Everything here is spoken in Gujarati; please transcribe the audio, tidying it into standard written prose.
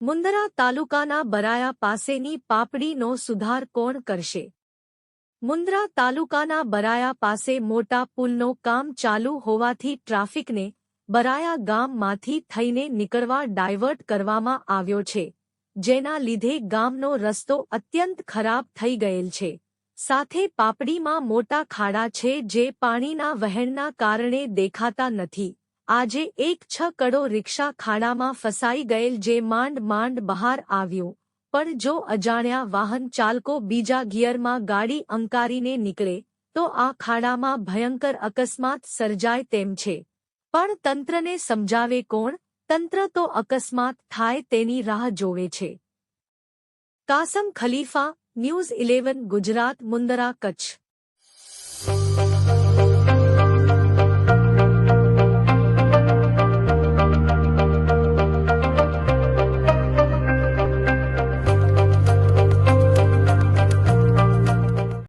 મુંદરા તાલુકાના બરાયા પાસેની પાપડીનો સુધાર કોણ કરશે? મુંદ્રા તાલુકાના બરાયા પાસે મોટા પુલનો કામ ચાલુ હોવાથી ટ્રાફિકને બરાયા ગામમાંથી થઈને નીકળવા ડાયવર્ટ કરવામાં આવ્યો છે, જેના લીધે ગામનો રસ્તો અત્યંત ખરાબ થઈ ગયેલ છે. સાથે પાપડીમાં મોટા ખાડા છે જે પાણીના વહેણના કારણે દેખાતા નથી. આજે એક 6 કડો રિક્ષા ખાડામાં ફસાઈ ગયેલ જે માંડ બહાર આવ્યું, પણ જો અજાણ્યા વાહન ચાલકો બીજા ગિયરમાં ગાડી અંકારીને નીકળે તો આ ખાડામાં ભયંકર અકસ્માત સર્જાય તેમ છે. પણ તંત્રને સમજાવે કોણ? તંત્ર તો અકસ્માત થાય તેની રાહ જોવે છે. કાસમ ખલીફા, ન્યૂઝ 11 ગુજરાત, મુંદરા, કચ્છ.